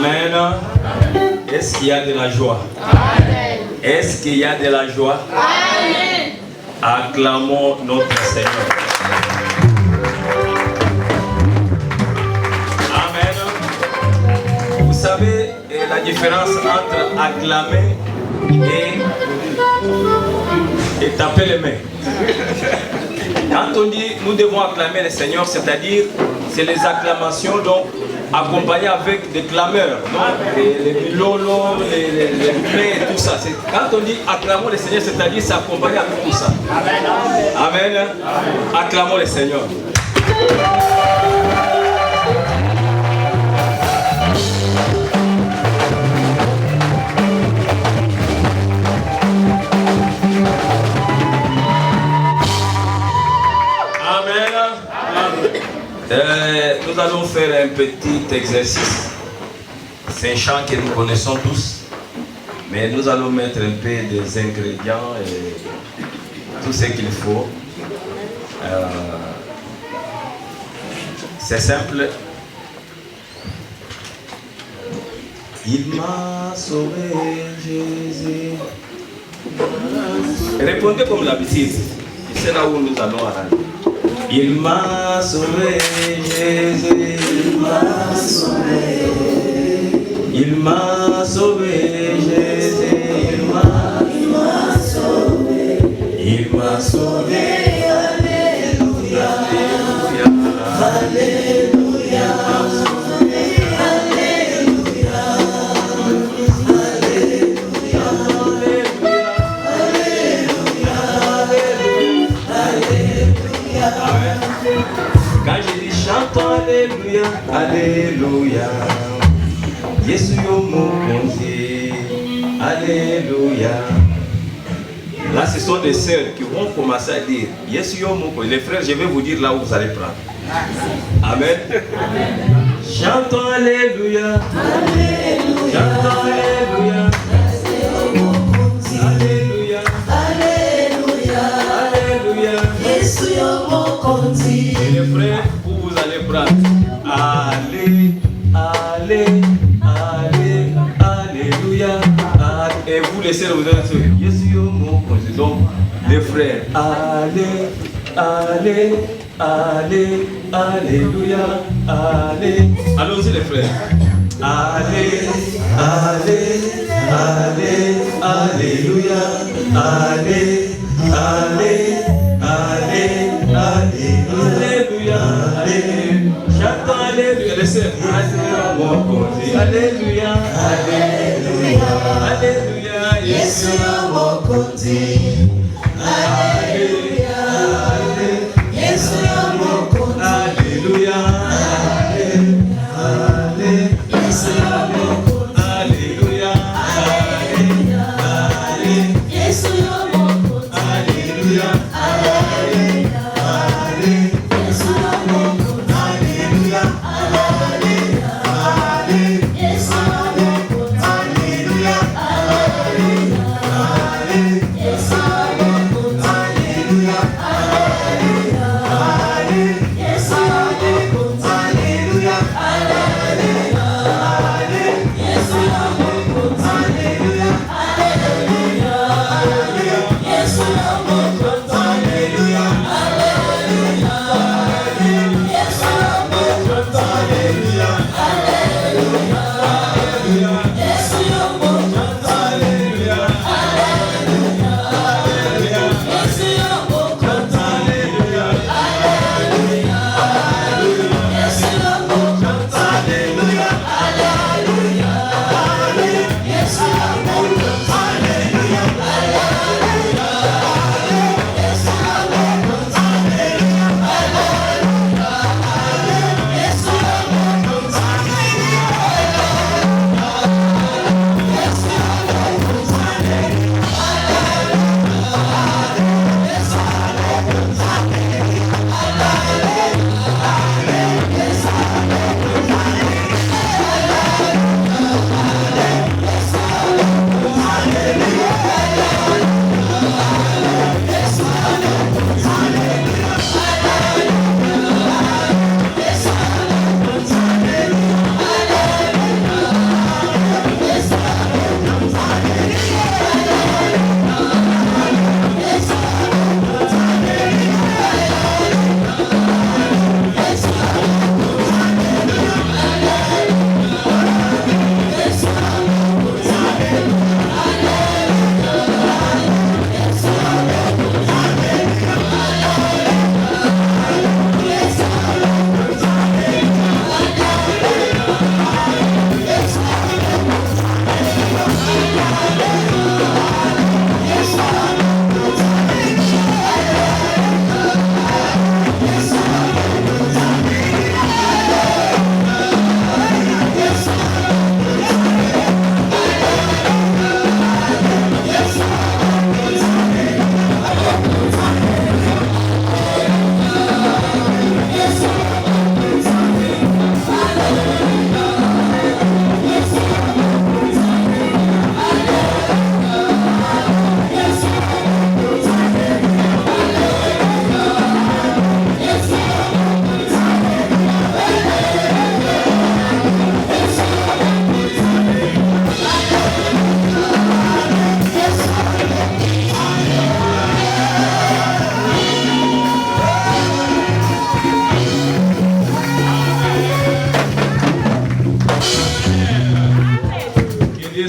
Amen. Est-ce qu'il y a de la joie? Amen. Est-ce qu'il y a de la joie? Amen. Acclamons notre Seigneur. Amen. Vous savez la différence entre acclamer et taper les mains. Quand on dit nous devons acclamer le Seigneur, c'est-à-dire c'est les acclamations donc accompagnées avec des clameurs, les lolos, les mains et tout ça. Quand on dit acclamons le Seigneur, c'est-à-dire c'est accompagné avec tout ça. Amen. Amen. Acclamons le Seigneur. Nous allons faire un petit exercice. C'est un chant que nous connaissons tous, mais nous allons mettre un peu des ingrédients et tout ce qu'il faut. C'est simple. Il m'a sauvé, Jésus. Répondez comme l'habitude. C'est là où nous allons aller. Il m'a sauvé, Jésus, il m'a sauvé. Il m'a sauvé, Jésus, il m'a sauvé. Il m'a sauvé, alléluia, alléluia, alléluia, alléluia, alléluia, alléluia. Quand je dis chantons alléluia, alléluia, Yesu yo mokonzi, alléluia. Là, ce sont des sœurs qui vont commencer à dire Yesu yo mokonzi. Les frères, je vais vous dire là où vous allez prendre. Amen. Chantons alléluia, alléluia, chantons alléluia. Alléluia, alléluia, alléluia. Yesu yo mokonzi. Et les frères, où vous allez prendre. Allez, allez, allez, alléluia. Et vous laissez le vous dire Yesu yo mokonzi. Donc, les frères, allez, allez, allez, alléluia, allez. Allons-y les frères. Allez, allez, allez, alléluia, allez, allez, allez, alléluia, allez. Chantons alléluia, les sœurs. Alléluia, alléluia, alléluia, Yesu mokonzi. Alléluia, Yesu mokonzi. Alléluia, alléluia, Yesu mokonzi. Alléluia, alléluia, Yesu mokonzi. Alléluia, alléluia, Yesu mokonzi. Alléluia, alléluia, Yesu mokonzi. Alléluia, alléluia, Yesu mokonzi. Alléluia, alléluia, Yesu mokonzi. Alléluia, alléluia, Yesu mokonzi. Alléluia, alléluia, Yesu mokonzi. Alléluia, alléluia, Yesu mokonzi. Alléluia, alléluia, Yesu mokonzi. Alléluia, alléluia, Yesu mokonzi. Alléluia, alléluia, Yesu mokonzi.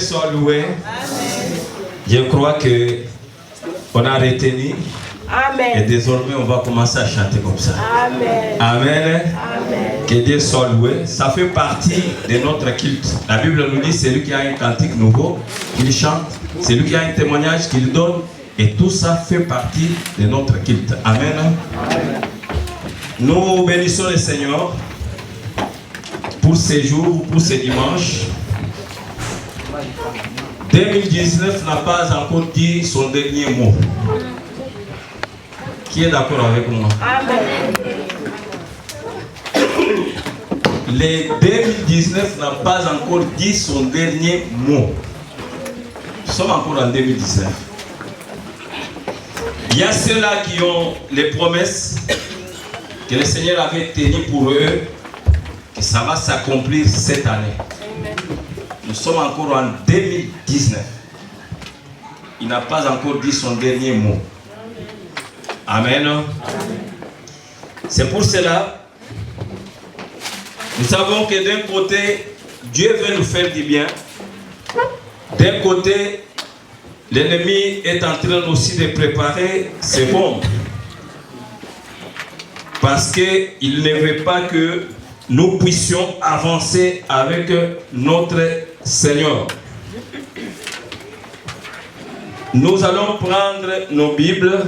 soit loué. Je crois que on a retenu. Amen. Et désormais, on va commencer à chanter comme ça. Amen. Amen. Amen. Que Dieu soit loué. Ça fait partie de notre culte. La Bible nous dit, c'est lui qui a un cantique nouveau, qu'il chante. C'est lui qui a un témoignage qu'il donne. Et tout ça fait partie de notre culte. Amen. Amen. Nous bénissons le Seigneur pour ces jours, pour ces dimanches. 2019 n'a pas encore dit son dernier mot. Qui est d'accord avec moi? Amen. Le 2019 n'a pas encore dit son dernier mot. Nous sommes encore en 2019. Il y a ceux-là qui ont les promesses que le Seigneur avait tenues pour eux, que ça va s'accomplir cette année. Nous sommes encore en 2019. Il n'a pas encore dit son dernier mot. Amen. C'est pour cela, nous savons que d'un côté, Dieu veut nous faire du bien. D'un côté, l'ennemi est en train aussi de préparer ses bombes. Parce qu'il ne veut pas que nous puissions avancer avec notre Seigneur. Nous allons prendre nos Bibles.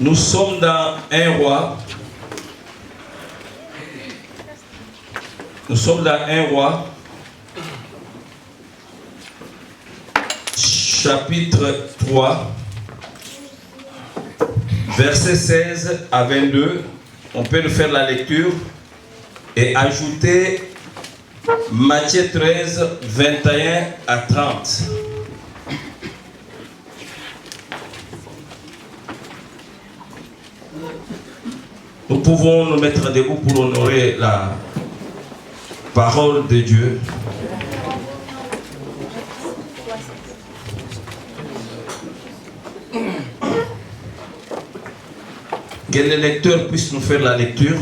Nous sommes dans 1 Roi. Nous sommes dans 1 Roi. Chapitre 3. Versets 16 à 22. On peut nous faire la lecture. Et ajouter Matthieu 13, 21 à 30. Nous pouvons nous mettre debout pour honorer la parole de Dieu. Que les lecteurs puissent nous faire la lecture.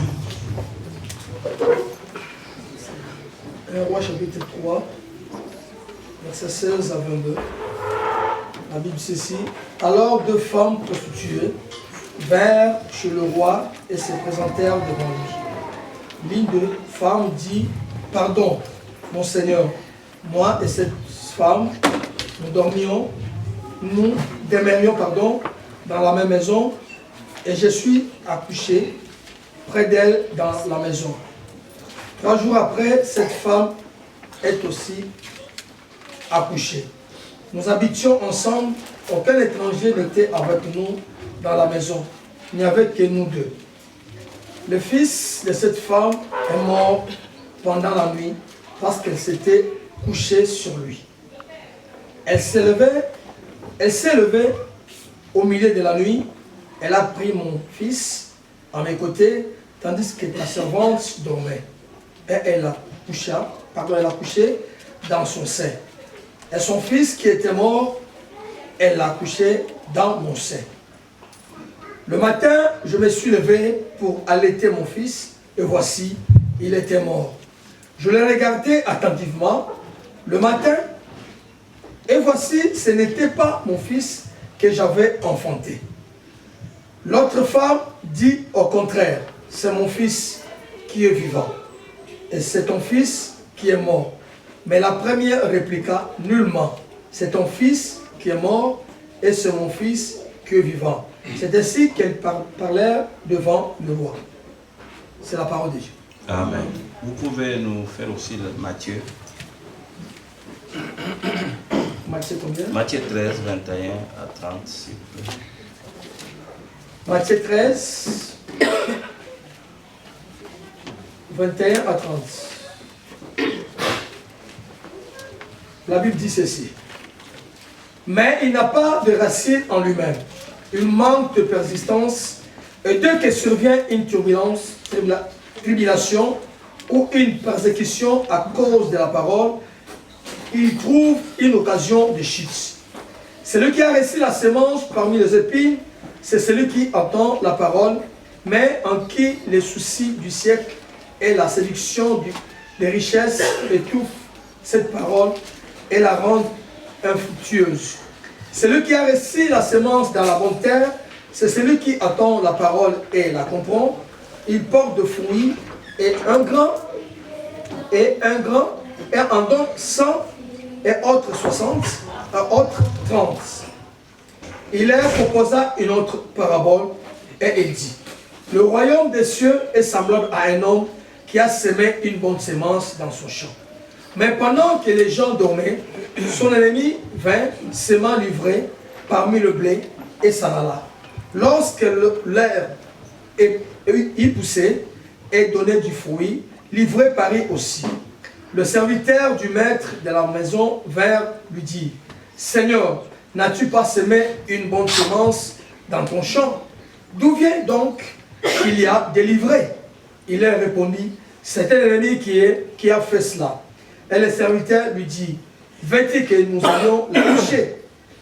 1 Roi chapitre 3, versets 16 à 22. La Bible dit ceci. Alors 2 femmes prostituées vinrent chez le roi et se présentèrent devant lui. L'une des femmes dit, pardon, mon Seigneur, moi et cette femme, nous demeurions dans la même maison, et je suis accouché près d'elle dans la maison. 3 jours après, cette femme est aussi accouchée. Nous habitions ensemble, aucun étranger n'était avec nous dans la maison. Il n'y avait que nous deux. Le fils de cette femme est mort pendant la nuit parce qu'elle s'était couchée sur lui. Elle s'est levée au milieu de la nuit. Elle a pris mon fils à mes côtés tandis que ta servante dormait. Et elle a couché dans son sein. Et son fils qui était mort, elle l'a couché dans mon sein. Le matin, je me suis levé pour allaiter mon fils, et voici, il était mort. Je l'ai regardé attentivement le matin, et voici, ce n'était pas mon fils que j'avais enfanté. L'autre femme dit au contraire, c'est mon fils qui est vivant, et c'est ton fils qui est mort. Mais la première répliqua, nullement, c'est ton fils qui est mort, et c'est mon fils qui est vivant. C'est ainsi qu'elles parlèrent devant le roi. C'est la parole de Dieu. Amen. Vous pouvez nous faire aussi le Matthieu. Matthieu combien? Matthieu 13, 21 à 30, s'il vous plaît. Matthieu 13, 21 à 30. La Bible dit ceci. Mais il n'a pas de racine en lui-même. Il manque de persistance. Et dès que survient une tribulation ou une persécution à cause de la parole, il trouve une occasion de chute. Celui qui a reçu la semence parmi les épines, c'est celui qui entend la parole, mais en qui les soucis du siècle et la séduction des richesses étouffent cette parole et la rendent infructueuse. Celui qui a reçu la semence dans la bonne terre, c'est celui qui attend la parole et la comprend. Il porte de fruits et un grand, et en donne 100, et autres 60, et autres 30. Il leur proposa une autre parabole, et il dit, le royaume des cieux est semblable à un homme qui a semé une bonne semence dans son champ. Mais pendant que les gens dormaient, son ennemi vint, sema l'ivraie parmi le blé, et s'en alla. Lorsque l'herbe y poussait et donnait du fruit, l'ivraie parut aussi. Le serviteur du maître de la maison vint lui dire, Seigneur, n'as-tu pas semé une bonne semence dans ton champ? D'où vient donc qu'il y a des livrées? Il leur répondit, c'est un ennemi qui a fait cela. Et le serviteur lui dit, veux-tu que nous allions l'arracher?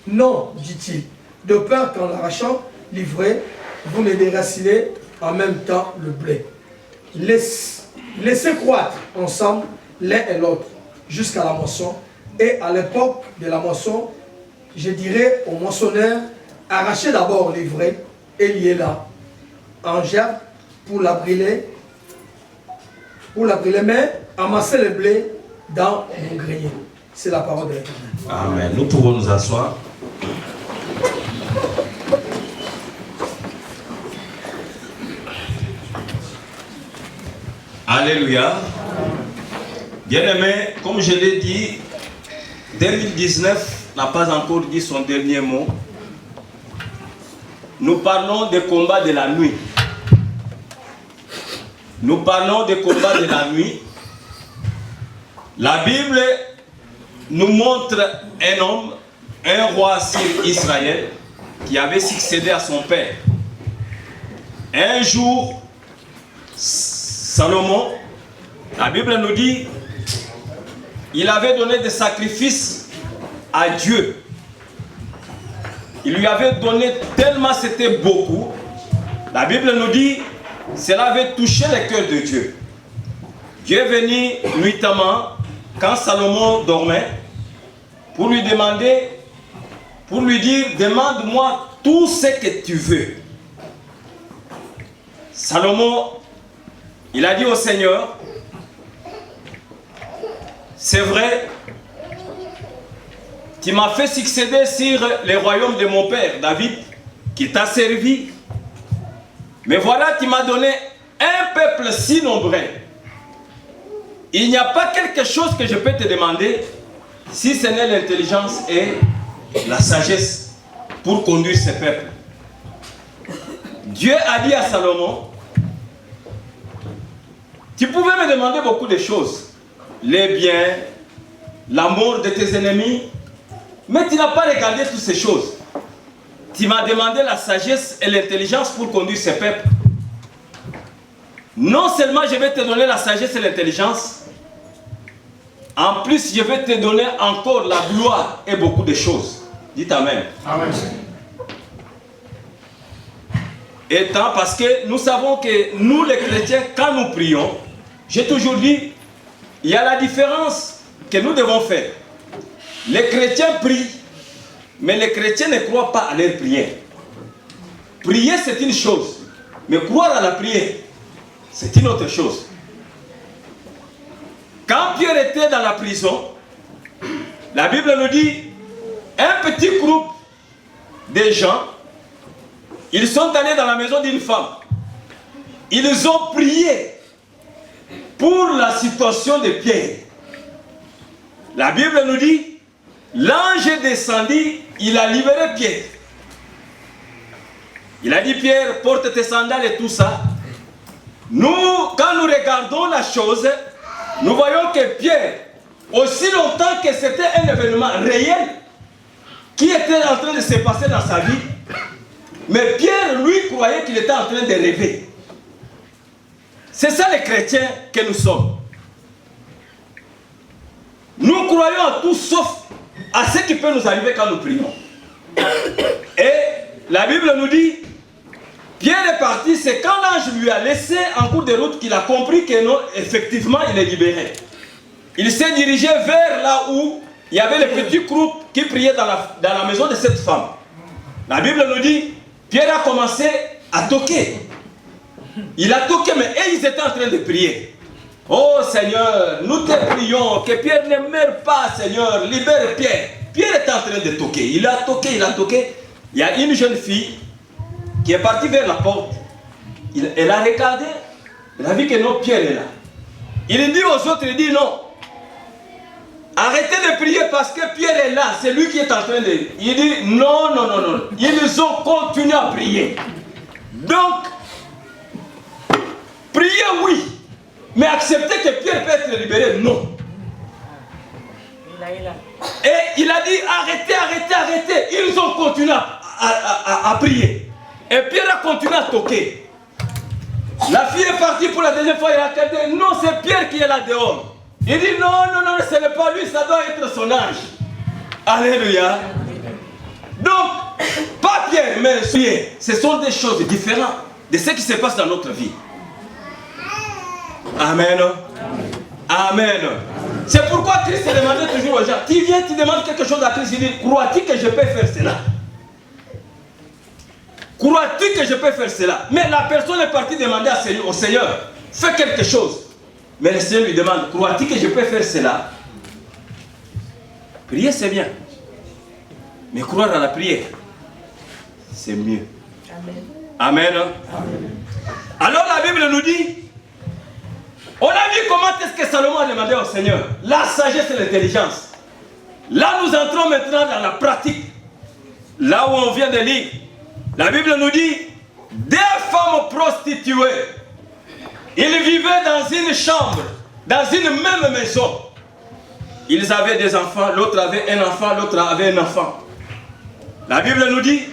Non, dit-il, de peur qu'en l'arrachant l'ivraie, vous ne déracinez en même temps le blé. Laissez croître ensemble l'un et l'autre jusqu'à la moisson. Et à l'époque de la moisson, je dirai au moissonneur, arrachez d'abord l'ivraie et liez-la en gerbe pour la brûler, mais amassez le blé dans mon grenier. C'est la parole de l'Éternel. Amen. Nous pouvons nous asseoir. Alléluia. Bien-aimé, comme je l'ai dit, 2019 n'a pas encore dit son dernier mot. Nous parlons des combats de la nuit. Nous parlons des combats de la nuit. La Bible nous montre un homme, un roi sur Israël, qui avait succédé à son père. Un jour, Salomon, la Bible nous dit, il avait donné des sacrifices à Dieu. Il lui avait donné tellement c'était beaucoup. La Bible nous dit, cela avait touché le cœur de Dieu. Dieu est venu nuitamment, quand Salomon dormait, pour lui demander, pour lui dire, demande-moi tout ce que tu veux. Salomon, il a dit au Seigneur, c'est vrai, tu m'as fait succéder sur les royaumes de mon père, David, qui t'a servi. Mais voilà, tu m'as donné un peuple si nombreux. Il n'y a pas quelque chose que je peux te demander si ce n'est l'intelligence et la sagesse pour conduire ce peuple. Dieu a dit à Salomon, tu pouvais me demander beaucoup de choses, les biens, l'amour de tes ennemis, mais tu n'as pas regardé toutes ces choses. Tu m'as demandé la sagesse et l'intelligence pour conduire ce peuple. Non seulement je vais te donner la sagesse et l'intelligence, en plus je vais te donner encore la gloire et beaucoup de choses. Dites Amen. Amen. Étant parce que nous savons que nous les chrétiens, quand nous prions, j'ai toujours dit, il y a la différence que nous devons faire. Les chrétiens prient, mais les chrétiens ne croient pas à leur prière. Prier c'est une chose, mais croire à la prière, c'est une autre chose. Quand Pierre était dans la prison, la Bible nous dit, un petit groupe de gens, ils sont allés dans la maison d'une femme. Ils ont prié pour la situation de Pierre. La Bible nous dit, l'ange descendit, il a libéré Pierre. Il a dit, Pierre, porte tes sandales et tout ça. Nous, quand nous regardons la chose, nous voyons que Pierre, aussi longtemps que c'était un événement réel, qui était en train de se passer dans sa vie, mais Pierre, lui, croyait qu'il était en train de rêver. C'est ça les chrétiens que nous sommes. Nous croyons à tout sauf à ce qui peut nous arriver quand nous prions. Et la Bible nous dit, Pierre est parti, c'est quand l'ange l'ange lui a laissé en cours de route qu'il a compris que non, effectivement, il est libéré. Il s'est dirigé vers là où il y avait les petits groupes qui priaient dans la maison de cette femme. La Bible nous dit, Pierre a commencé à toquer. Il a toqué, mais ils étaient en train de prier. Oh Seigneur, nous te prions, que Pierre ne meure pas, Seigneur, libère Pierre. Pierre est en train de toquer. Il a toqué, il a toqué. Il y a une jeune fille qui est partie vers la porte. Elle a regardé, elle a vu que non, Pierre est là. Il dit aux autres, il dit non. Arrêtez de prier parce que Pierre est là, c'est lui qui est en train de... Il dit non, non, non, non. Ils ont continué à prier. Donc, prier oui, mais accepter que Pierre peut être libéré, non. Et il a dit arrêtez, arrêtez, arrêtez. Ils ont continué à prier. Et Pierre a continué à toquer. La fille est partie pour la deuxième fois, il a dit non, c'est Pierre qui est là dehors. Il dit non, non, non, ce n'est pas lui, ça doit être son ange. Alléluia. Donc, pas Pierre, mais Pierre, ce sont des choses différentes de ce qui se passe dans notre vie. Amen. Amen. C'est pourquoi Christ demandait toujours aux gens, tu viens, tu demandes quelque chose à Christ, il dit, crois-tu que je peux faire cela? Crois-tu que je peux faire cela? Mais la personne est partie demander au Seigneur, fais quelque chose. Mais le Seigneur lui demande, crois-tu que je peux faire cela? Prier c'est bien. Mais croire à la prière, c'est mieux. Amen. Amen. Alors la Bible nous dit, on a vu comment est-ce que Salomon a demandé au Seigneur la sagesse et l'intelligence. Là nous entrons maintenant dans la pratique. Là où on vient de lire. La Bible nous dit, des femmes prostituées, ils vivaient dans une chambre, dans une même maison. Ils avaient des enfants, l'autre avait un enfant, l'autre avait un enfant. La Bible nous dit,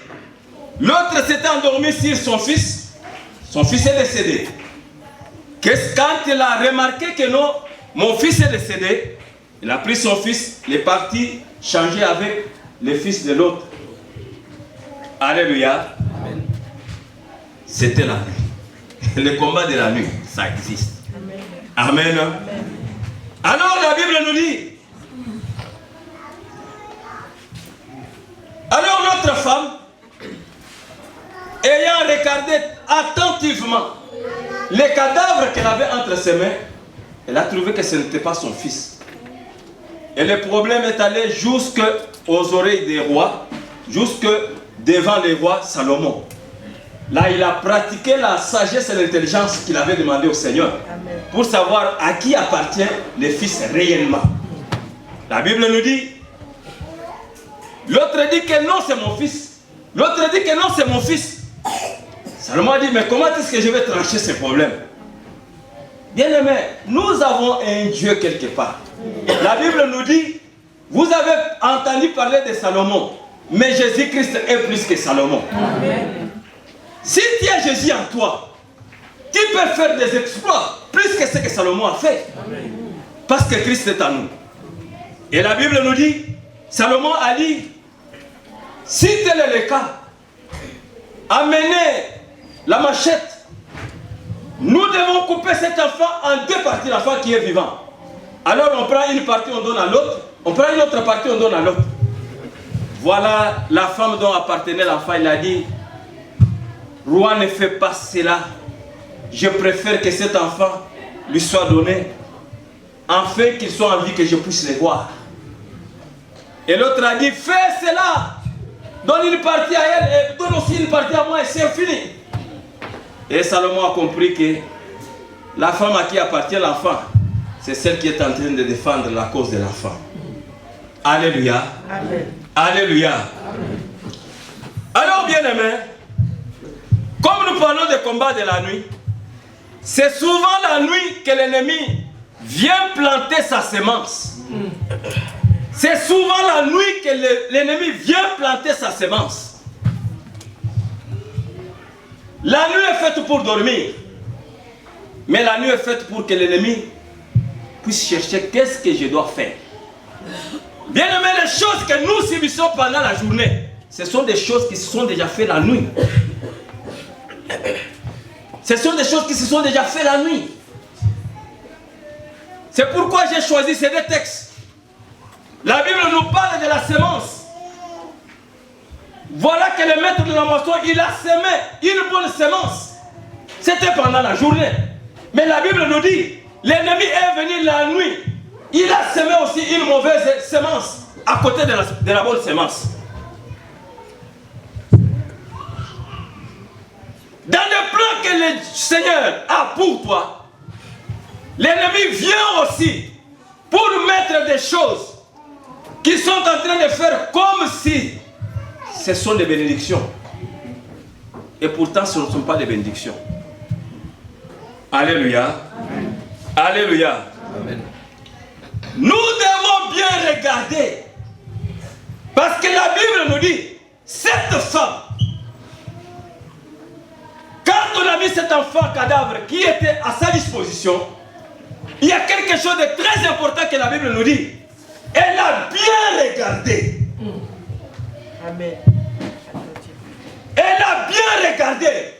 l'autre s'était endormi sur son fils est décédé. Quand il a remarqué que non, mon fils est décédé, il a pris son fils, il est parti changer avec le fils de l'autre. Alléluia. C'était la nuit. Le combat de la nuit, ça existe. Amen. Amen. Alors la Bible nous dit, alors notre femme, ayant regardé attentivement les cadavres qu'elle avait entre ses mains, elle a trouvé que ce n'était pas son fils. Et le problème est allé jusqu'aux oreilles des rois, jusque devant les rois Salomon. Là, il a pratiqué la sagesse et l'intelligence qu'il avait demandé au Seigneur. Amen. Pour savoir à qui appartient le fils réellement. La Bible nous dit, l'autre dit que non, c'est mon fils. L'autre dit que non, c'est mon fils. Salomon a dit, mais comment est-ce que je vais trancher ce problème? Bien-aimé, nous avons un Dieu quelque part. La Bible nous dit, vous avez entendu parler de Salomon, mais Jésus-Christ est plus que Salomon. Amen. Si tu as Jésus en toi, tu peux faire des exploits plus que ce que Salomon a fait. Amen. Parce que Christ est en nous. Et la Bible nous dit, Salomon a dit, si tel est le cas, amenez la machette. Nous devons couper cet enfant en deux parties, l'enfant qui est vivant. Alors on prend une partie, on donne à l'autre. On prend une autre partie, on donne à l'autre. Voilà la femme dont appartenait l'enfant. Il a dit, roi, ne fais pas cela. Je préfère que cet enfant lui soit donné, afin qu'il soit en vie, que je puisse le voir. Et l'autre a dit, fais cela. Donne une partie à elle et donne aussi une partie à moi et c'est fini. Et Salomon a compris que la femme à qui appartient l'enfant, c'est celle qui est en train de défendre la cause de l'enfant. Alléluia. Amen. Alléluia. Amen. Alors bien aimé, comme nous parlons des combats de la nuit, c'est souvent la nuit que l'ennemi vient planter sa semence. C'est souvent la nuit que l'ennemi vient planter sa semence. La nuit est faite pour dormir. Mais la nuit est faite pour que l'ennemi puisse chercher qu'est-ce que je dois faire. Bien aimé, les choses que nous subissons pendant la journée, ce sont des choses qui se sont déjà faites la nuit. Ce sont des choses qui se sont déjà faites la nuit. C'est pourquoi j'ai choisi ces deux textes. La Bible nous parle de la semence. Voilà que le maître de la moisson, il a semé une bonne semence. C'était pendant la journée. Mais la Bible nous dit, l'ennemi est venu la nuit. Il a semé aussi une mauvaise semence à côté de la bonne semence. Dans le plan que le Seigneur a pour toi, l'ennemi vient aussi pour mettre des choses qui sont en train de faire comme si ce sont des bénédictions. Et pourtant, ce ne sont pas des bénédictions. Alléluia. Amen. Alléluia. Amen. Nous devons bien regarder. Parce que la Bible nous dit, cette femme, quand on a mis cet enfant cadavre qui était à sa disposition, il y a quelque chose de très important que la Bible nous dit. Elle a bien regardé. Amen. Elle a bien regardé.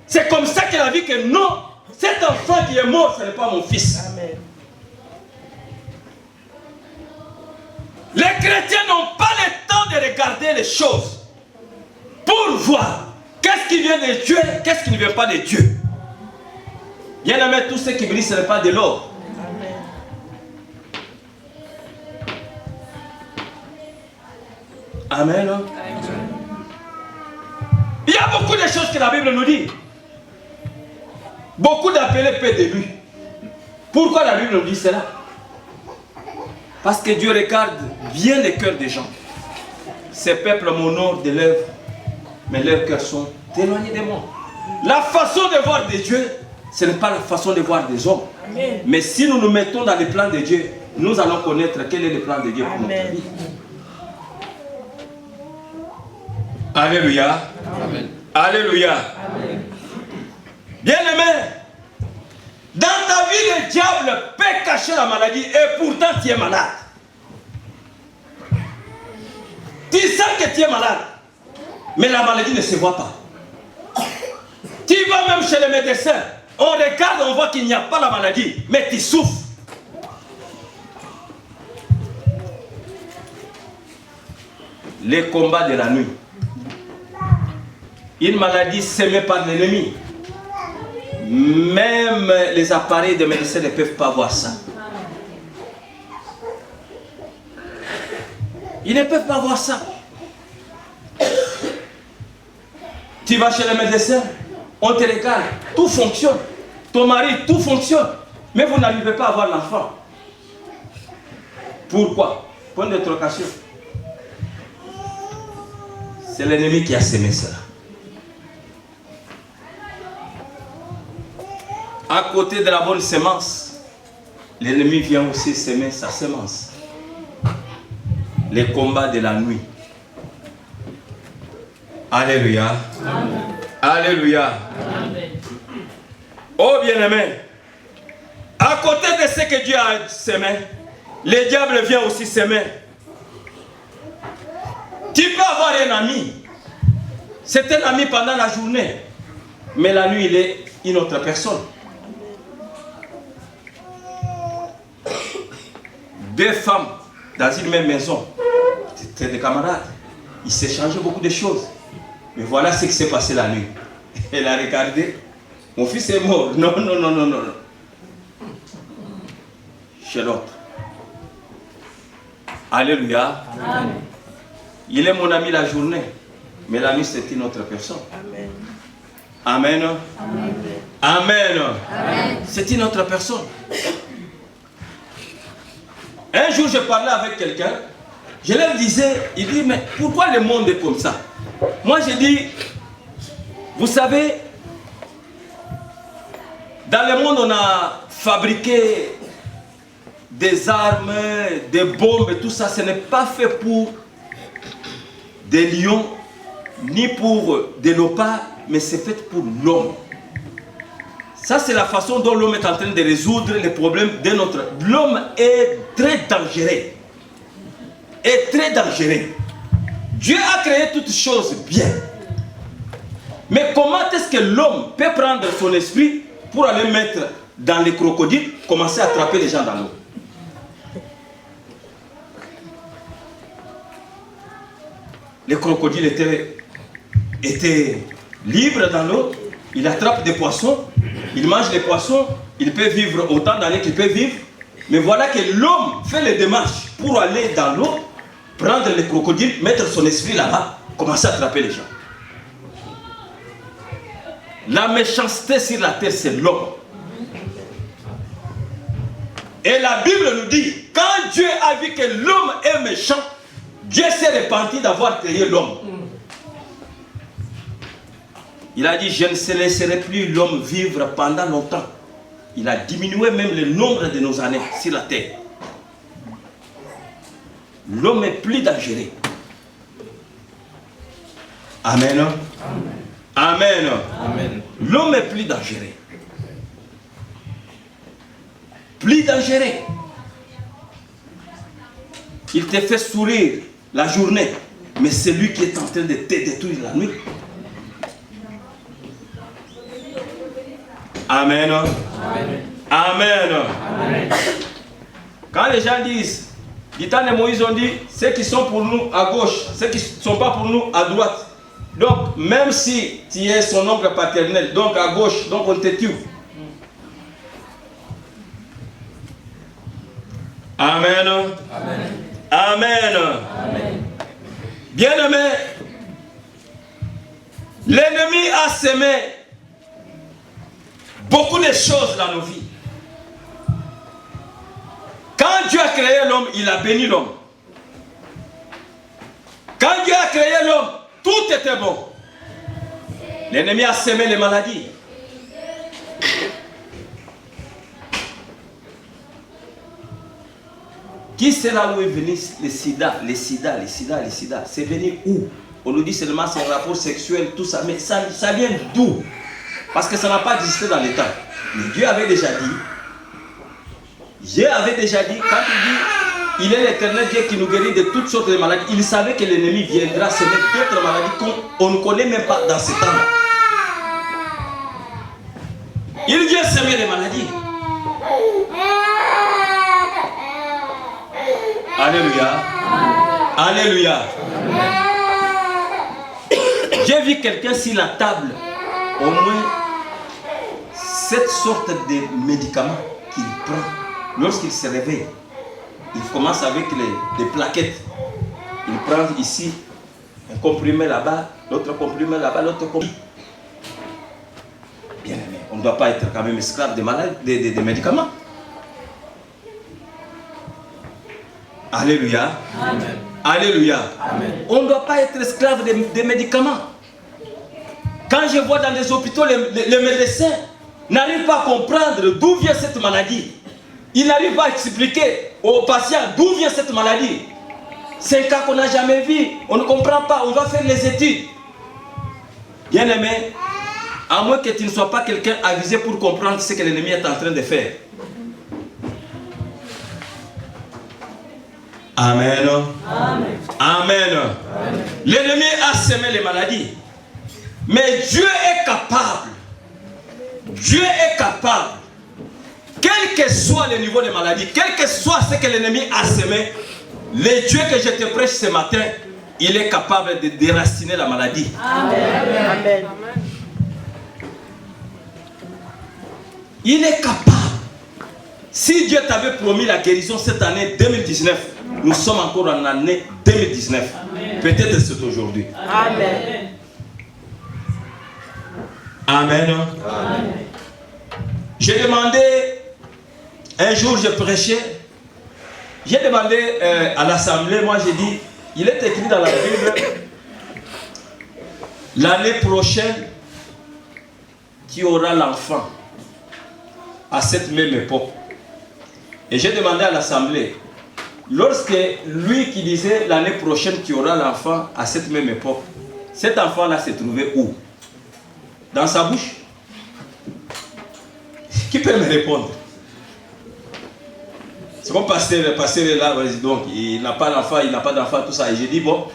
C'est comme ça qu'elle a vu que non, cet enfant qui est mort, ce n'est pas mon fils. Amen. Les chrétiens n'ont pas le temps de regarder les choses pour voir qu'est-ce qui vient de Dieu, qu'est-ce qui ne vient pas de Dieu. Bien aimé, tout ce qui brille, ce n'est pas de l'or. Amen. Amen. Il y a beaucoup de choses que la Bible nous dit. Beaucoup d'appelés peu de lui. Pourquoi la Bible nous dit cela? Parce que Dieu regarde bien les cœurs des gens. Ces peuples m'honorent de lèvres, mais leurs cœurs sont éloignés de moi. La façon de voir de Dieu, ce n'est pas la façon de voir des hommes. Amen. Mais si nous nous mettons dans les plans de Dieu, nous allons connaître quel est le plan de Dieu pour notre vie. Alléluia. Amen. Alléluia. Amen. Bien-aimé, dans ta vie, le diable peut cacher la maladie et pourtant tu es malade. Tu sens que tu es malade, mais la maladie ne se voit pas. Tu vas même chez le médecin, on regarde, on voit qu'il n'y a pas la maladie, mais tu souffres. Les combats de la nuit. Une maladie sémée par l'ennemi. Même les appareils de médecins ne peuvent pas voir ça. Ils ne peuvent pas voir ça. Tu vas chez le médecin, on te regarde, tout fonctionne. Ton mari, tout fonctionne. Mais vous n'arrivez pas à avoir l'enfant. Pourquoi? Point d'interrogation. C'est l'ennemi qui a sémé cela. À côté de la bonne semence, l'ennemi vient aussi semer sa semence. Les combats de la nuit. Alléluia. Amen. Alléluia. Amen. Oh bien-aimé, à côté de ce que Dieu a semé, le diable vient aussi semer. Tu peux avoir un ami. C'est un ami pendant la journée, mais la nuit il est une autre personne. Deux femmes dans une même maison, c'était des camarades. Ils s'échangeaient beaucoup de choses. Mais voilà ce qui s'est passé la nuit. Elle a regardé. Mon fils est mort. Non, non, non, non, non. Chez l'autre. Alléluia. Amen. Il est mon ami la journée. Mais la nuit, c'est une autre personne. Amen. Amen. Amen. Amen. C'est une autre personne. Un jour, je parlais avec quelqu'un, je leur disais, il dit, mais pourquoi le monde est comme ça? Moi, j'ai dit, vous savez, dans le monde, on a fabriqué des armes, des bombes et tout ça. Ce n'est pas fait pour des lions, ni pour des léopards, mais c'est fait pour l'homme. Ça, c'est la façon dont l'homme est en train de résoudre les problèmes de notre... L'homme est très dangereux. Est très dangereux. Dieu a créé toutes choses bien. Mais comment est-ce que l'homme peut prendre son esprit pour aller mettre dans les crocodiles, commencer à attraper les gens dans l'eau? Les crocodiles étaient libres dans l'eau, ils attrapent des poissons, ils mangent les poissons, ils peuvent vivre autant d'années qu'ils peuvent vivre. Mais voilà que l'homme fait les démarches pour aller dans l'eau, prendre les crocodiles, mettre son esprit là-bas, commencer à attraper les gens. La méchanceté sur la terre, c'est l'homme. Et la Bible nous dit, quand Dieu a vu que l'homme est méchant, Dieu s'est repenti d'avoir créé l'homme. Il a dit, je ne laisserai plus l'homme vivre pendant longtemps. Il a diminué même le nombre de nos années sur la terre. L'homme est plus dangereux. Amen. Amen. Amen. L'homme est plus dangereux. Plus dangereux. Il te fait sourire la journée, mais c'est lui qui est en train de te détruire la nuit. Amen. Amen. Amen. Amen. Quand les gens disent, Gitan et Moïse ont dit, ceux qui sont pour nous à gauche, ceux qui ne sont pas pour nous à droite. Donc, même si tu es son oncle paternel, donc à gauche, donc on te tue. Amen. Amen. Amen. Amen. Bien-aimé, l'ennemi a semé beaucoup de choses dans nos vies. Quand Dieu a créé l'homme, il a béni l'homme. Quand Dieu a créé l'homme, tout était bon. L'ennemi a semé les maladies. Qui sait là où est venu le sida, les sida? C'est venu où? On nous dit seulement c'est un rapport sexuel, tout ça. Mais ça vient d'où? Parce que ça n'a pas existé dans les temps. Mais Dieu avait déjà dit, quand il dit, il est l'éternel Dieu qui nous guérit de toutes sortes de maladies. Il savait que l'ennemi viendra semer d'autres maladies qu'on ne connaît même pas dans ce temps-là. Il vient semer les maladies. Alléluia. Alléluia. J'ai vu quelqu'un sur la table, au moins 7 sortes de médicaments qu'il prend. Lorsqu'il se réveille, il commence avec les plaquettes. Il prend ici un comprimé là-bas, l'autre comprimé là-bas, l'autre comprimé. Bien aimé, on ne doit pas être quand même esclave des médicaments. Alléluia. Amen. Alléluia. Amen. On ne doit pas être esclave des médicaments. Quand je vois dans les hôpitaux, les médecins n'arrivent pas à comprendre d'où vient cette maladie. Ils n'arrivent pas à expliquer aux patients d'où vient cette maladie. C'est un cas qu'on n'a jamais vu. On ne comprend pas. On va faire les études. Bien aimé, à moins que tu ne sois pas quelqu'un avisé pour comprendre ce que l'ennemi est en train de faire. Amen. Amen. Amen. Amen. L'ennemi a semé les maladies. Mais Dieu est capable. Dieu est capable. Quel que soit le niveau de maladie, quel que soit ce que l'ennemi a semé, le Dieu que je te prêche ce matin, il est capable de déraciner la maladie. Amen. Amen. Il est capable. Si Dieu t'avait promis la guérison cette année 2019, nous sommes encore en année 2019. Peut-être c'est aujourd'hui. Amen. Amen. Amen. J'ai demandé, un jour je prêchais, j'ai demandé à l'assemblée, moi j'ai dit, il est écrit dans la Bible, l'année prochaine, tu auras l'enfant à cette même époque. Et j'ai demandé à l'assemblée, lorsque lui qui disait l'année prochaine tu auras l'enfant à cette même époque, cet enfant-là s'est trouvé où? Dans sa bouche? Qui peut me répondre? C'est comme le pasteur est là, donc il n'a pas d'enfant, il n'a pas d'enfant, tout ça. Et j'ai dit, bon,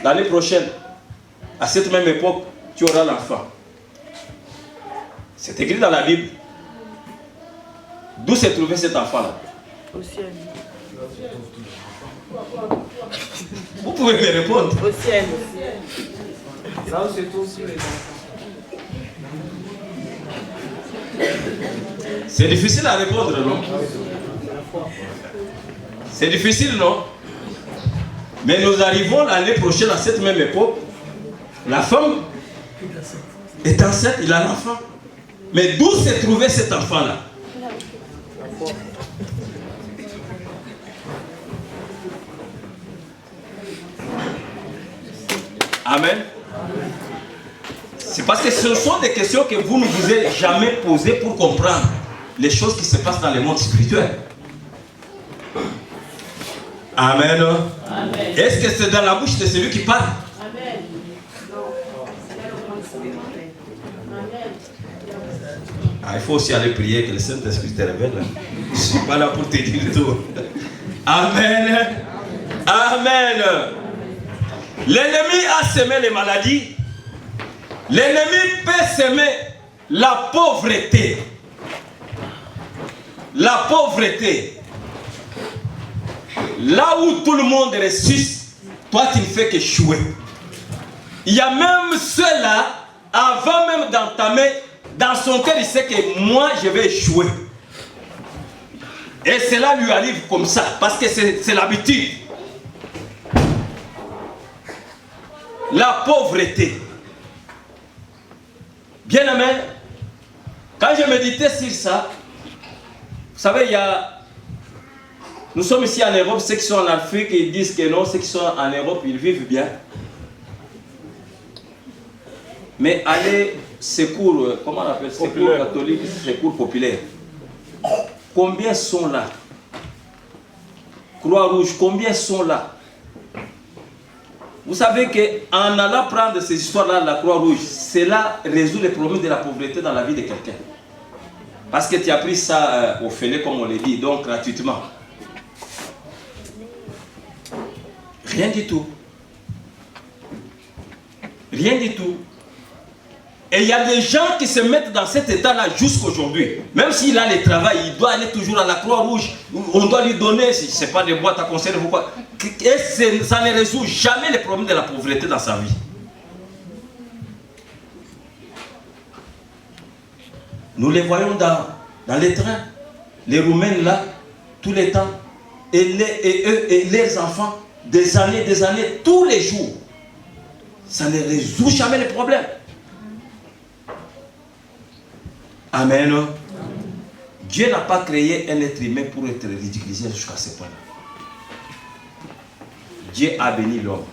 l'année prochaine, à cette même époque, tu auras l'enfant. C'est écrit dans la Bible. D'où s'est trouvé cet enfant-là? Au ciel. Vous pouvez me répondre. Au ciel. Là où se trouvent tous les enfants. C'est difficile à répondre, non? C'est difficile, non? Mais nous arrivons l'année prochaine à cette même époque. La femme est enceinte, il a l'enfant. Mais d'où s'est trouvé cet enfant-là? Amen. C'est parce que ce sont des questions que vous ne vous êtes jamais posées pour comprendre les choses qui se passent dans le monde spirituel. Amen. Amen. Est-ce que c'est dans la bouche de celui qui parle? Amen. Ah, il faut aussi aller prier que le Saint-Esprit te révèle. Je ne suis pas là pour te dire tout. Amen. Amen. L'ennemi a semé les maladies. L'ennemi peut semer la pauvreté. La pauvreté. Là où tout le monde ressuscite, toi tu ne fais que jouer. Il y a même ceux-là, avant même d'entamer, dans son cœur il sait que moi je vais jouer. Et cela lui arrive comme ça, parce que c'est l'habitude. La pauvreté. Bien aimé, quand je méditais sur ça, vous savez, nous sommes ici en Europe, ceux qui sont en Afrique, ils disent que non, ceux qui sont en Europe, ils vivent bien. Mais allez, secours, comment on appelle ça? Secours catholique, secours populaire. Combien sont là? Croix-Rouge, combien sont là? Vous savez qu'en allant prendre ces histoires-là de la Croix-Rouge, cela résout les problèmes de la pauvreté dans la vie de quelqu'un. Parce que tu as pris ça au filet, comme on l'a dit, donc gratuitement. Rien du tout. Rien du tout. Et il y a des gens qui se mettent dans cet état-là jusqu'aujourd'hui. Même s'il a le travail, il doit aller toujours à la Croix-Rouge. On doit lui donner, si ce n'est pas des boîtes à conserve ou quoi. Et ça ne résout jamais les problèmes de la pauvreté dans sa vie. Nous les voyons dans les trains. Les Roumains là, tous les temps. Et eux et leurs enfants, des années, tous les jours. Ça ne résout jamais les problèmes. Amen. Amen. Dieu n'a pas créé un être humain pour être ridiculisé jusqu'à ce point-là. Dieu a béni l'homme.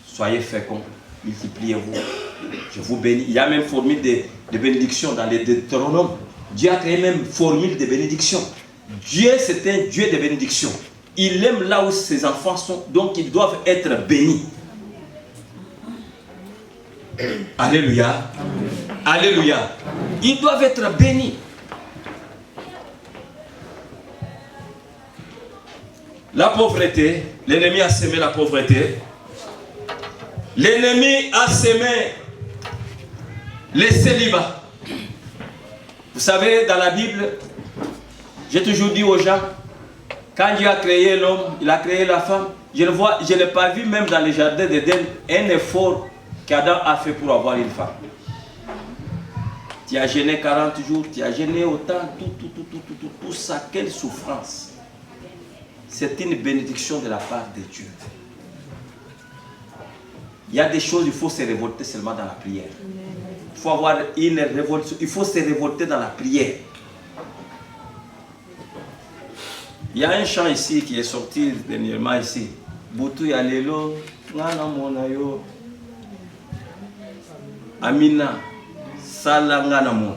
Soyez féconds, multipliez-vous. Je vous bénis. Il y a même formule de bénédiction dans les Deutéronomes. Dieu a créé même formule de bénédiction. Dieu, c'est un Dieu de bénédiction. Il aime là où ses enfants sont, donc ils doivent être bénis. Alléluia. Alléluia. Ils doivent être bénis. La pauvreté, l'ennemi a semé la pauvreté. L'ennemi a semé les célibats. Vous savez, dans la Bible, j'ai toujours dit aux gens, quand Dieu a créé l'homme, il a créé la femme. Je ne l'ai pas vu même dans les jardins d'Éden, un effort qu'Adam a fait pour avoir une femme. Tu as gêné 40 jours, tu as gêné autant, tout ça, quelle souffrance. C'est une bénédiction de la part de Dieu. Il y a des choses, il faut se révolter seulement dans la prière. Il faut avoir une révolution, il faut se révolter dans la prière. Il y a un chant ici qui est sorti dernièrement ici. Boutou Yalelo, Ngana Monayo, Amina, Salangana Mon.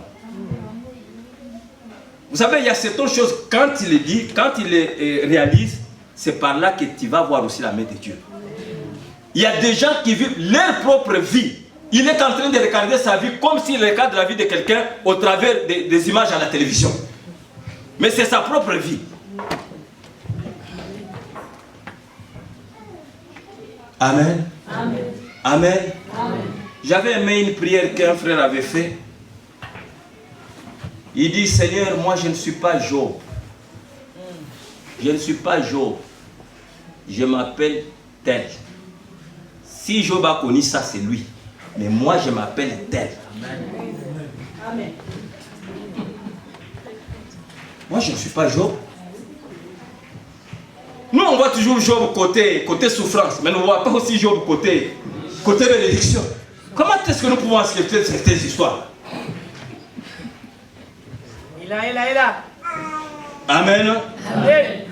Vous savez, il y a certaines choses, quand il les dit, quand il les réalise, c'est par là que tu vas voir aussi la main de Dieu. Il y a des gens qui vivent leur propre vie. Il est en train de regarder sa vie comme s'il regarde la vie de quelqu'un au travers des images à la télévision. Mais c'est sa propre vie. Amen. Amen. Amen. Amen. j'avais aimé une prière qu'un frère avait fait. Il dit, Seigneur, moi je ne suis pas Job. Je ne suis pas Job. Je m'appelle tel. Si Job a connu ça, c'est lui. Mais moi, je m'appelle tel. Amen. Moi, je ne suis pas Job. Nous, on voit toujours Job côté souffrance, mais on ne voit pas aussi Job côté bénédiction. Comment est-ce que nous pouvons accepter certaines histoires? Il a. Amen. Amen.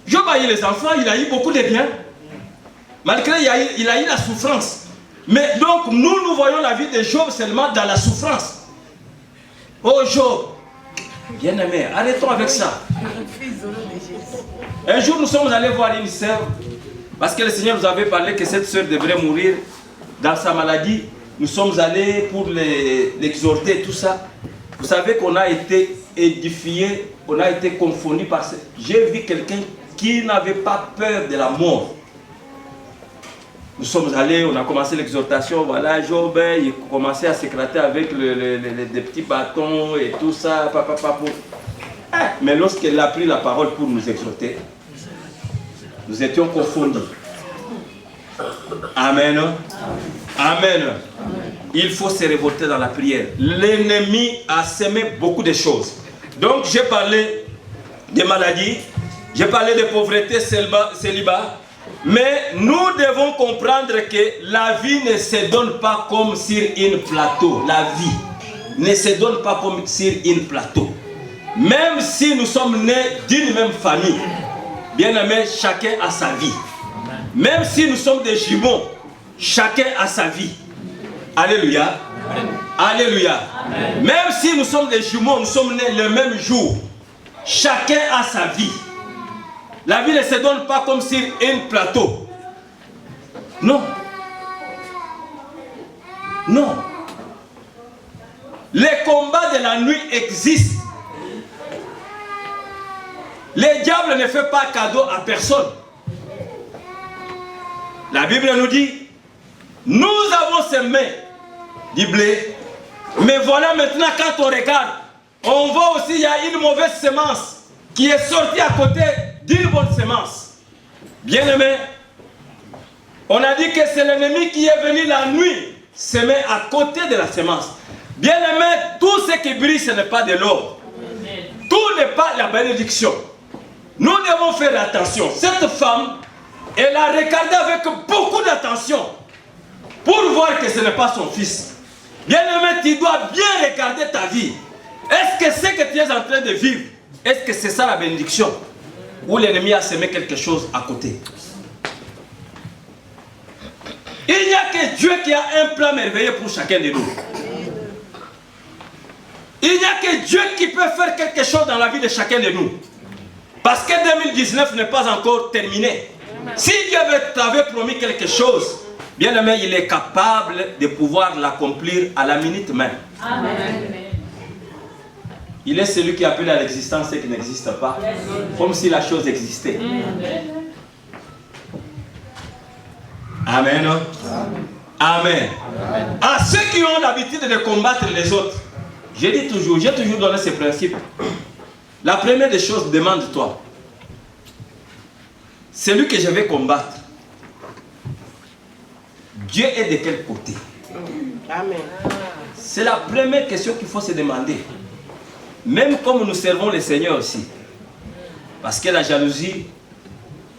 Job a eu les enfants, il a eu beaucoup de biens. Malgré il a eu la souffrance. Mais donc, nous voyons la vie de Job seulement dans la souffrance. Oh Job, bien-aimé, arrêtons avec ça. Un jour, nous sommes allés voir une sœur, parce que le Seigneur nous avait parlé que cette sœur devrait mourir dans sa maladie. Nous sommes allés pour l'exhorter, tout ça. Vous savez qu'on a été édifié, on a été confondu par ça. J'ai vu quelqu'un qui n'avait pas peur de la mort. Nous sommes allés, on a commencé l'exhortation, voilà, Job, il commençait à s'éclater avec des petits bâtons et tout ça, Mais lorsqu'elle a pris la parole pour nous exhorter, nous étions confondus. Amen. Amen. Il faut se révolter dans la prière. L'ennemi a semé beaucoup de choses. Donc j'ai parlé des maladies, j'ai parlé de pauvreté, célibat. Mais nous devons comprendre que la vie ne se donne pas comme sur un plateau. La vie ne se donne pas comme sur un plateau. Même si nous sommes nés d'une même famille, bien aimé, chacun a sa vie. Même si nous sommes des jumeaux, chacun a sa vie. Alléluia. Alléluia. Même si nous sommes des jumeaux, nous sommes nés le même jour. Chacun a sa vie. La vie ne se donne pas comme sur un plateau. Non. Non. Les combats de la nuit existent. Le diable ne fait pas cadeau à personne. La Bible nous dit, nous avons semé du blé, mais voilà maintenant quand on regarde, on voit aussi il y a une mauvaise semence qui est sortie à côté d'une bonne semence. Bien aimé, on a dit que c'est l'ennemi qui est venu la nuit semer à côté de la semence. Bien aimé, tout ce qui brille, ce n'est pas de l'or. Tout n'est pas la bénédiction. Nous devons faire attention. Cette femme, elle a regardé avec beaucoup d'attention pour voir que ce n'est pas son fils. Bien aimé, tu dois bien regarder ta vie. Est-ce que ce que tu es en train de vivre, est-ce que c'est ça la bénédiction? Ou l'ennemi a semé quelque chose à côté? Il n'y a que Dieu qui a un plan merveilleux pour chacun de nous. Il n'y a que Dieu qui peut faire quelque chose dans la vie de chacun de nous. Parce que 2019 n'est pas encore terminé. Si Dieu t'avait promis quelque chose, bien aimé, il est capable de pouvoir l'accomplir à la minute même. Amen. Il est celui qui appelle à l'existence ce qui n'existe pas, comme si la chose existait. Amen. Amen. À ceux qui ont l'habitude de combattre les autres, j'ai toujours donné ce principe. La première des choses, demande-toi, celui que je vais combattre, Dieu est de quel côté? Amen. C'est la première question qu'il faut se demander. Même comme nous servons le Seigneur aussi. Parce que la jalousie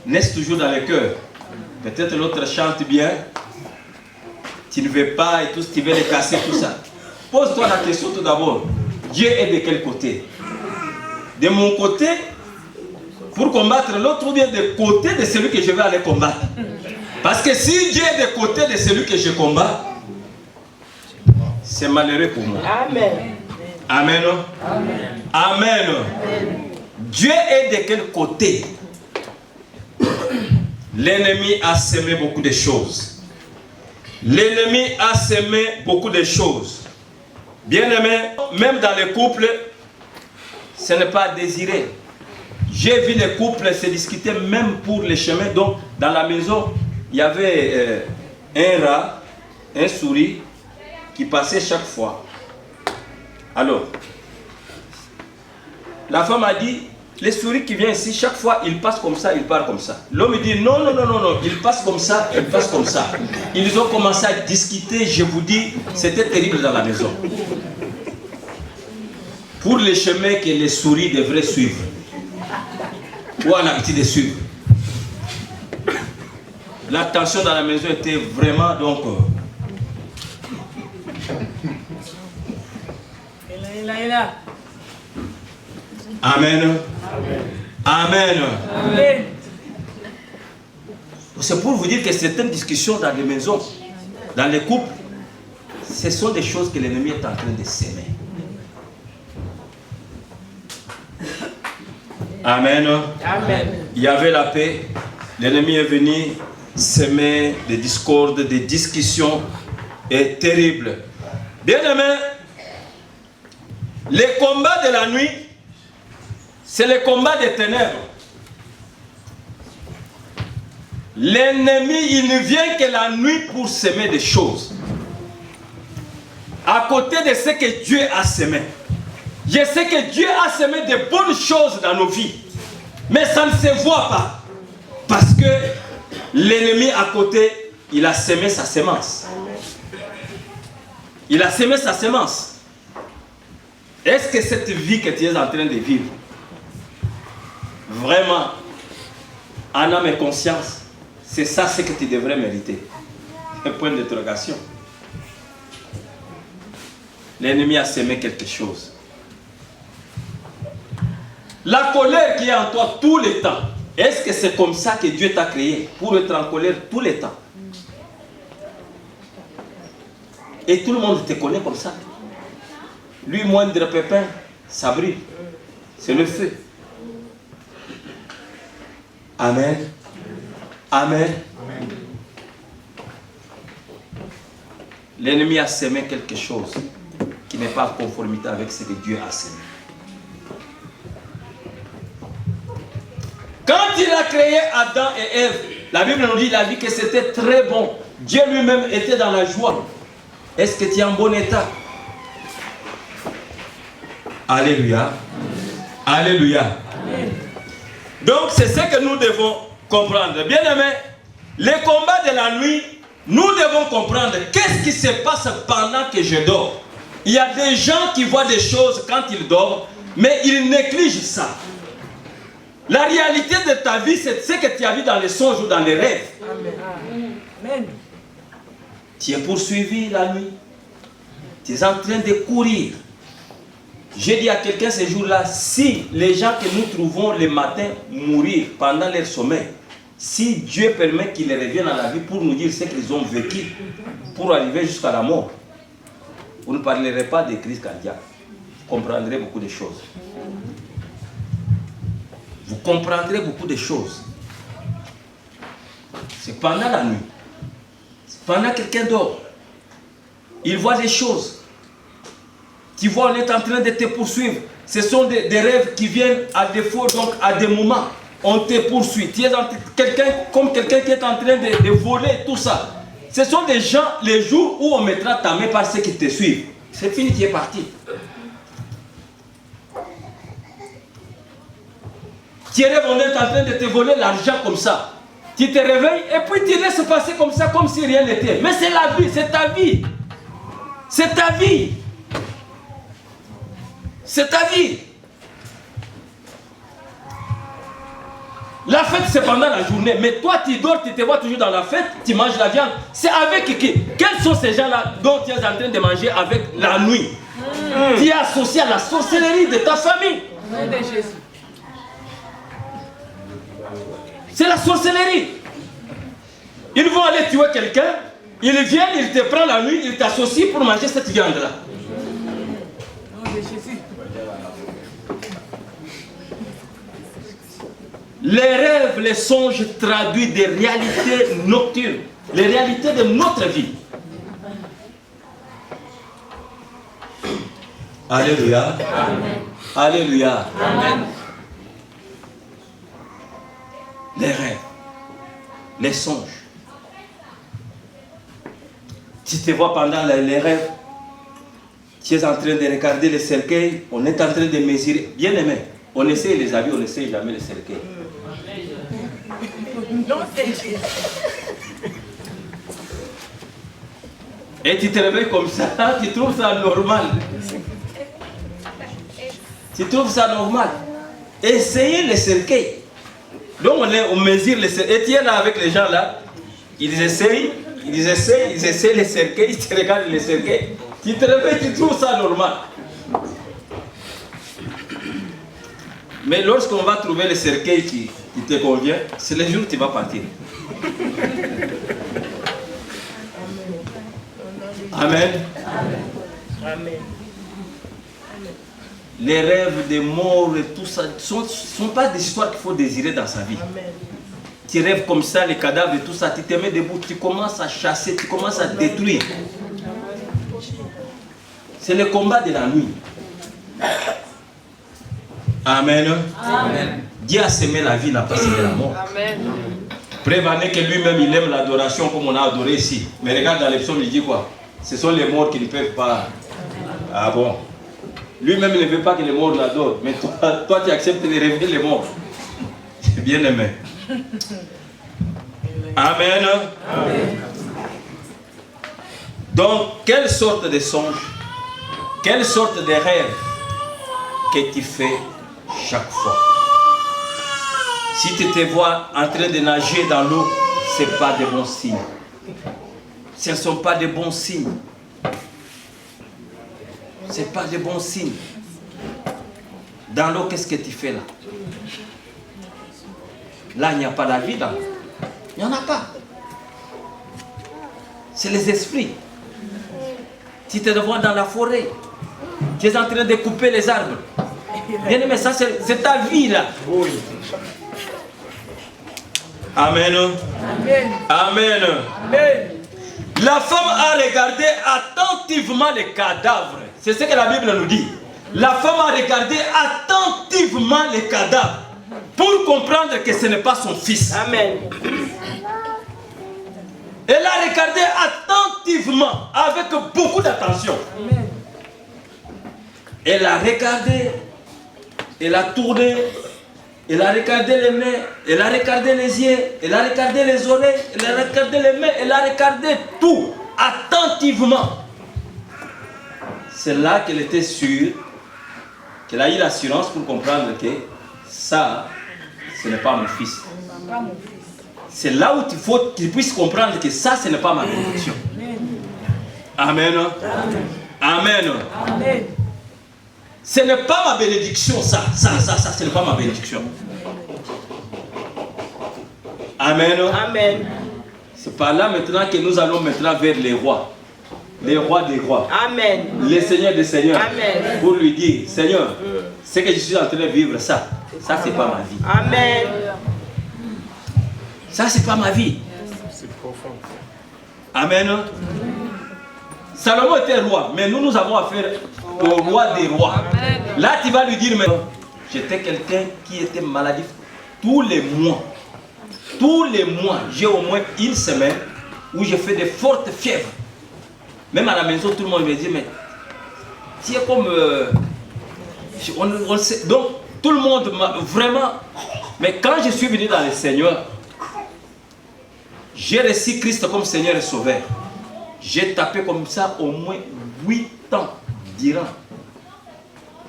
naît toujours dans le cœur. Peut-être l'autre chante bien, tu ne veux pas et tout, tu veux les casser, tout ça. Pose-toi la question tout d'abord. Dieu est de quel côté? De mon côté, pour combattre l'autre, ou bien de côté de celui que je vais aller combattre? Parce que si Dieu est de côté de celui que je combats, c'est malheureux pour moi. Amen. Amen. Amen. Amen. Dieu est de quel côté? L'ennemi a semé beaucoup de choses. L'ennemi a semé beaucoup de choses. Bien aimé, même dans les couples, ce n'est pas désiré. J'ai vu les couples se discuter même pour les chemins. Donc, dans la maison, il y avait un rat, un souris qui passait chaque fois. Alors, la femme a dit, les souris qui viennent ici, chaque fois, ils passent comme ça, ils partent comme ça. L'homme dit, non, non, non, non, non, ils passent comme ça, ils passent comme ça. Ils ont commencé à discuter, je vous dis, c'était terrible dans la maison. Pour les chemins que les souris devraient suivre, ou en habitude de suivre. La tension dans la maison était vraiment donc... Amen. Amen. Amen. C'est pour vous dire que certaines discussions dans les maisons, dans les couples, ce sont des choses que l'ennemi est en train de s'aimer. Amen. Amen. Il y avait la paix. L'ennemi est venu s'aimer des discordes, des discussions et terribles. Bien aimé, les combats de la nuit, c'est le combat des ténèbres. L'ennemi, il ne vient que la nuit pour s'aimer des choses. À côté de ce que Dieu a semé. Je sais que Dieu a semé de bonnes choses dans nos vies. Mais ça ne se voit pas. Parce que l'ennemi à côté, il a semé sa semence. Il a semé sa semence. Est-ce que cette vie que tu es en train de vivre, vraiment, en âme et conscience, c'est ça ce que tu devrais mériter? Un point d'interrogation. L'ennemi a semé quelque chose. La colère qui est en toi tout le temps, est-ce que c'est comme ça que Dieu t'a créé? Pour être en colère tout le temps. Et tout le monde te connaît comme ça. Lui, moindre pépin, ça brille. C'est le feu. Amen. Amen. L'ennemi a semé quelque chose qui n'est pas en conformité avec ce que Dieu a semé. Quand il a créé Adam et Ève, la Bible nous dit, il a dit que c'était très bon. Dieu lui-même était dans la joie. Est-ce que tu es en bon état? Alléluia. Alléluia. Donc c'est ce que nous devons comprendre. Bien aimé, les combats de la nuit, nous devons comprendre qu'est-ce qui se passe pendant que je dors. Il y a des gens qui voient des choses quand ils dorment, mais ils négligent ça. La réalité de ta vie, c'est ce que tu as vu dans les songes ou dans les rêves. Amen. Tu es poursuivi la nuit. Tu es en train de courir. J'ai dit à quelqu'un ce jour-là, si les gens que nous trouvons le matin mourir pendant leur sommeil, si Dieu permet qu'ils reviennent à la vie pour nous dire ce qu'ils ont vécu, pour arriver jusqu'à la mort, vous ne parlerez pas de crise cardiaque. Vous comprendrez beaucoup de choses. Vous comprendrez beaucoup de choses. C'est pendant la nuit. C'est pendant que quelqu'un dort. Il voit des choses. Tu vois, on est en train de te poursuivre. Ce sont des rêves qui viennent à défaut, donc à des moments. On te poursuit. Tu es comme quelqu'un qui est en train de voler, tout ça. Ce sont des gens, les jours où on mettra ta main par ceux qui te suivent. C'est fini, tu es parti. Tu rêves, on est en train de te voler l'argent comme ça. Tu te réveilles et puis tu laisses passer comme ça, comme si rien n'était. Mais c'est la vie, c'est ta vie. C'est ta vie. C'est ta vie. La fête, c'est pendant la journée. Mais toi, tu dors, tu te vois toujours dans la fête, tu manges la viande. C'est avec qui? Quels sont ces gens-là dont tu es en train de manger avec la nuit? Tu es associé à la sorcellerie de ta famille. C'est la sorcellerie. Ils vont aller tuer quelqu'un, ils viennent, ils te prennent la nuit, ils t'associent pour manger cette viande-là. Les rêves, les songes traduisent des réalités nocturnes, les réalités de notre vie. Alléluia. Amen. Alléluia. Amen. Les rêves, les songes. Tu te vois pendant les rêves. Tu es en train de regarder les cercueils. On est en train de mesurer. Bien aimé, on essaie les habits, on n'essaie jamais les cercueils. Non, c'est Et tu te réveilles comme ça, tu trouves ça normal. Tu trouves ça normal. Essayez les cercueils. Donc on mesure les cercueils. Et tu es là avec les gens là. Ils essayent les cercueils, ils te regardent les cercueils. Tu te réveilles, tu trouves ça normal. Mais lorsqu'on va trouver le cercueil qui te convient, c'est le jour où tu vas partir. Amen. Amen. Les rêves des morts et tout ça ne sont pas des histoires qu'il faut désirer dans sa vie. Amen. Tu rêves comme ça, les cadavres et tout ça, tu te mets debout, tu commences à chasser, tu commences à détruire. C'est le combat de la nuit. Amen. Amen. Dieu a semé la vie, n'a pas semé la mort. Amen. Prévenez que lui-même, il aime l'adoration comme on a adoré ici. Mais regarde dans les psaumes, il dit quoi? Ce sont les morts qui ne peuvent pas. Ah bon? Lui-même, il ne veut pas que les morts l'adorent. Mais toi, tu acceptes de réveiller les morts. C'est bien aimé. Amen. Amen. Donc, quelle sorte de songe, quelle sorte de rêve que tu fais chaque fois? Si tu te vois en train de nager dans l'eau, ce n'est pas de bons signes. Ce ne sont pas de bons signes. Ce n'est pas de bons signes. Dans l'eau, qu'est-ce que tu fais là? Là, il n'y a pas la vie dans l'eau. Il n'y en a pas. C'est les esprits. Tu te vois dans la forêt. Tu es en train de couper les arbres. Bien aimé, ça c'est ta vie là. Oui. Amen. Amen. Amen. Amen. La femme a regardé attentivement les cadavres. C'est ce que la Bible nous dit. La femme a regardé attentivement les cadavres pour comprendre que ce n'est pas son fils. Amen. Elle a regardé attentivement, avec beaucoup d'attention. Amen. Elle a regardé, elle a tourné, elle a regardé les mains, elle a regardé les yeux, elle a regardé les oreilles, elle a regardé les mains, elle a regardé tout attentivement. C'est là qu'elle était sûre, qu'elle a eu l'assurance pour comprendre que ça, ce n'est pas mon fils. C'est là où il faut qu'il puisse comprendre que ça, ce n'est pas ma bénédiction. Amen. Amen. Amen. Ce n'est pas ma bénédiction, ça, ce n'est pas ma bénédiction. Amen. Amen. C'est par là maintenant que nous allons maintenant vers les rois des rois, Amen. les seigneurs des seigneurs, Amen. pour lui dire, Seigneur, ce que je suis en train de vivre, ça c'est pas ma vie. Amen. Ça, c'est pas ma vie. C'est profond. Amen. Salomon était roi, mais nous avons affaire au roi des rois. Amen. Là, tu vas lui dire, mais j'étais quelqu'un qui était maladif tous les mois. Tous les mois, j'ai au moins une semaine où je fais de fortes fièvres. Même à la maison, tout le monde me dit, mais tu es comme... on sait. Donc, tout le monde m'a vraiment... Mais quand je suis venu dans le Seigneur, j'ai reçu Christ comme Seigneur et Sauveur. J'ai tapé comme ça au moins 8 ans durant.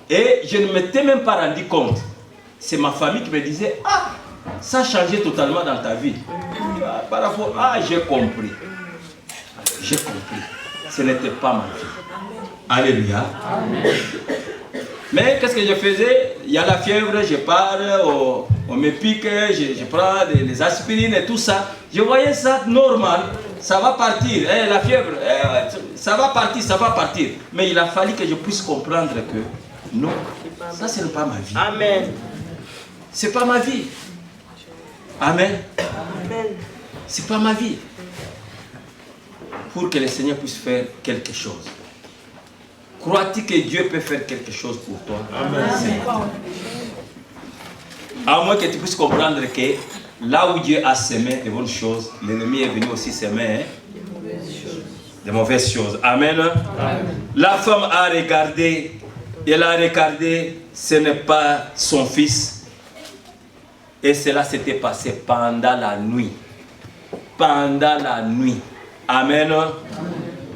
Et je ne m'étais même pas rendu compte. C'est ma famille qui me disait, ah, ça a changé totalement dans ta vie. Par rapport, ah, j'ai compris. J'ai compris. Ce n'était pas ma vie. Alléluia. Mais qu'est-ce que je faisais? Il y a la fièvre, je pars, on me pique, je prends des aspirines et tout ça. Je voyais ça normal, ça va partir, la fièvre, ça va partir. Mais il a fallu que je puisse comprendre que non, ça ce n'est pas ma vie. Amen. C'est pas ma vie. Amen. Amen. C'est pas ma vie. Pour que le Seigneur puisse faire quelque chose. Crois-tu que Dieu peut faire quelque chose pour toi? Amen. À moins que tu puisses comprendre que là où Dieu a semé de bonnes choses, l'ennemi est venu aussi semer de mauvaises choses. Amen. La femme a regardé, elle a regardé, ce n'est pas son fils. Et cela s'était passé pendant la nuit. Pendant la nuit. Amen.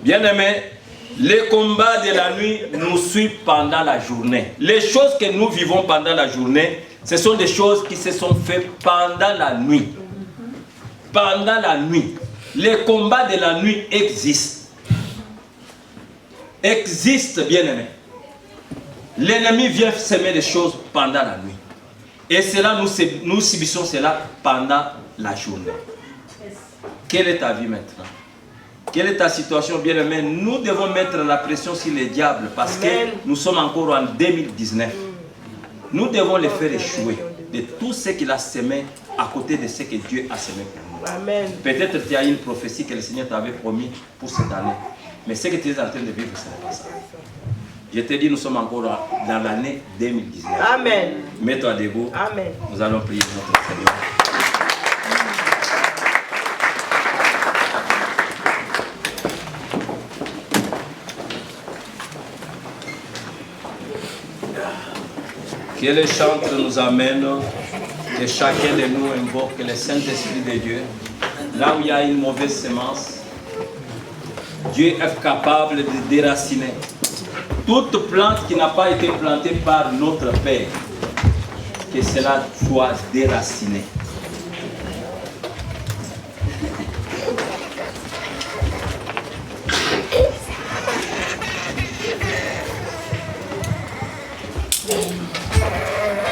Bien-aimés, les combats de la nuit nous suivent pendant la journée. Les choses que nous vivons pendant la journée, ce sont des choses qui se sont faites pendant la nuit. Pendant la nuit. Les combats de la nuit existent. Existent, bien-aimés. L'ennemi vient semer des choses pendant la nuit. Et cela, nous subissons cela pendant la journée. Quelle est ta vie maintenant? Quelle est ta situation, bien-aimé? Nous devons mettre la pression sur les diables parce que nous sommes encore en 2019. Nous devons les faire échouer de tout ce qu'il a semé à côté de ce que Dieu a semé pour nous. Peut-être tu as une prophétie que le Seigneur t'avait promis pour cette année. Mais ce que tu es en train de vivre, ce n'est pas ça. Je te dis, nous sommes encore dans l'année 2019. Amen. Mets-toi debout. Amen. Nous allons prier notre Seigneur. Que le chantre nous amène, que chacun de nous invoque le Saint-Esprit de Dieu. Là où il y a une mauvaise semence, Dieu est capable de déraciner. Toute plante qui n'a pas été plantée par notre Père, que cela soit déraciné.